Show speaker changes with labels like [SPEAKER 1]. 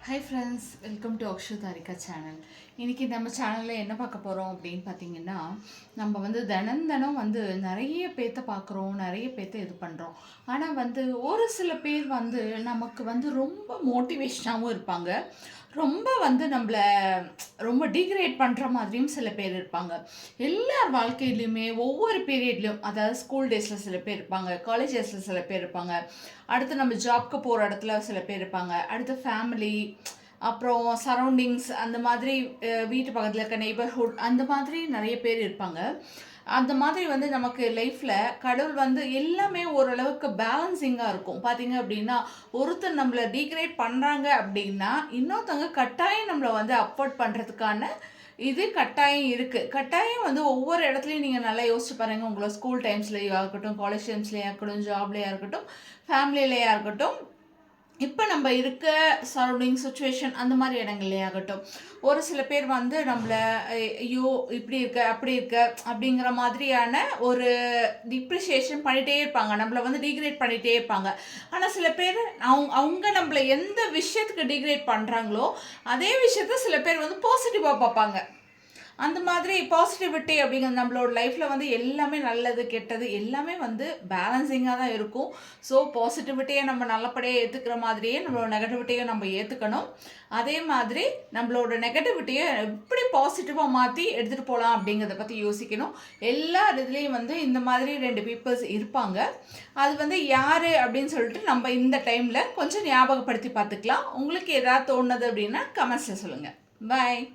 [SPEAKER 1] Hi friends, welcome to Akshu Tharika channel. இன்றைக்கி நம்ம சேனலில் என்ன பார்க்க போகிறோம் அப்படின்னு பார்த்தீங்கன்னா, நம்ம தினம் நிறைய பேர்த்த பார்க்குறோம், நிறைய பேர்த்த இது பண்ணுறோம். ஆனால் ஒரு சில பேர் நமக்கு ரொம்ப மோட்டிவேஷனாகவும் இருப்பாங்க. ரொம்ப நம்மளை ரொம்ப டீக்ரேட் பண்ணுற மாதிரியும் சில பேர் இருப்பாங்க. எல்லார் வாழ்க்கையிலையுமே ஒவ்வொரு பீரியட்லையும், அதாவது ஸ்கூல் டேஸில் சில பேர் இருப்பாங்க, காலேஜ் டேஸில் சில பேர் இருப்பாங்க, அடுத்து நம்ம ஜாப்க்கு போகிற இடத்துல சில பேர் இருப்பாங்க, அடுத்து ஃபேமிலி, அப்புறம் சரௌண்டிங்ஸ், அந்த மாதிரி வீட்டு பக்கத்தில் இருக்க நெய்பர்ஹுட், அந்த மாதிரி நிறைய பேர் இருப்பாங்க. அந்த மாதிரி நமக்கு லைஃப்பில் கடவுள் எல்லாமே ஓரளவுக்கு பேலன்சிங்காக இருக்கும். பார்த்தீங்க அப்படின்னா, ஒருத்தர் நம்மளை டீக்ரேட் பண்ணுறாங்க அப்படின்னா, இன்னொருத்தவங்க கட்டாயம் நம்மளை அப்போர்ட் பண்ணுறதுக்கான இது கட்டாயம் இருக்குது. கட்டாயம் ஒவ்வொரு இடத்துலையும் நீங்கள் நல்லா யோசிச்சு பாருங்கள். உங்களை ஸ்கூல் டைம்ஸ்லேயே இருக்கட்டும், காலேஜ் டைம்ஸ்லேயே இருக்கட்டும், ஜாப்லேயே இருக்கட்டும், ஃபேமிலியிலேயே இருக்கட்டும், இப்போ நம்ம இருக்க சரௌண்டிங் சுச்சுவேஷன் அந்த மாதிரி இடங்கள்லே ஆகட்டும், ஒரு சில பேர் நம்மளை ஐயோ இப்படி இருக்க அப்படி இருக்க அப்படிங்கிற மாதிரியான ஒரு டிப்ரிசியேஷன் பண்ணிகிட்டே இருப்பாங்க, நம்மளை டிகிரேட் பண்ணிகிட்டே இருப்பாங்க. ஆனால் சில பேர் அவங்க நம்மளை எந்த விஷயத்துக்கு டிகிரேட் பண்ணுறாங்களோ அதே விஷயத்த சில பேர் பாசிட்டிவாக பார்ப்பாங்க. அந்த மாதிரி பாசிட்டிவிட்டி அப்படிங்கிறது நம்மளோட லைஃப்பில் எல்லாமே நல்லது கெட்டது எல்லாமே பேலன்சிங்காக தான் இருக்கும். ஸோ பாசிட்டிவிட்டியை நம்ம நல்லபடியாக ஏற்றுக்கிற மாதிரியே நம்மளோட நெகட்டிவிட்டியை நம்ம ஏற்றுக்கணும். அதே மாதிரி நம்மளோட நெகட்டிவிட்டியை எப்படி பாசிட்டிவாக மாற்றி எடுத்துகிட்டு போகலாம் அப்படிங்கிறத பற்றி யோசிக்கணும். எல்லா இதுலேயும் இந்த மாதிரி 2 பீப்புள்ஸ் இருப்பாங்க. அது யார் அப்படின்னு சொல்லிட்டு நம்ம இந்த டைமில் கொஞ்சம் ஞாபகப்படுத்தி பார்த்துக்கலாம். உங்களுக்கு எதாவது தோணுது அப்படின்னா கமெண்ட்ஸில் சொல்லுங்கள். பாய்.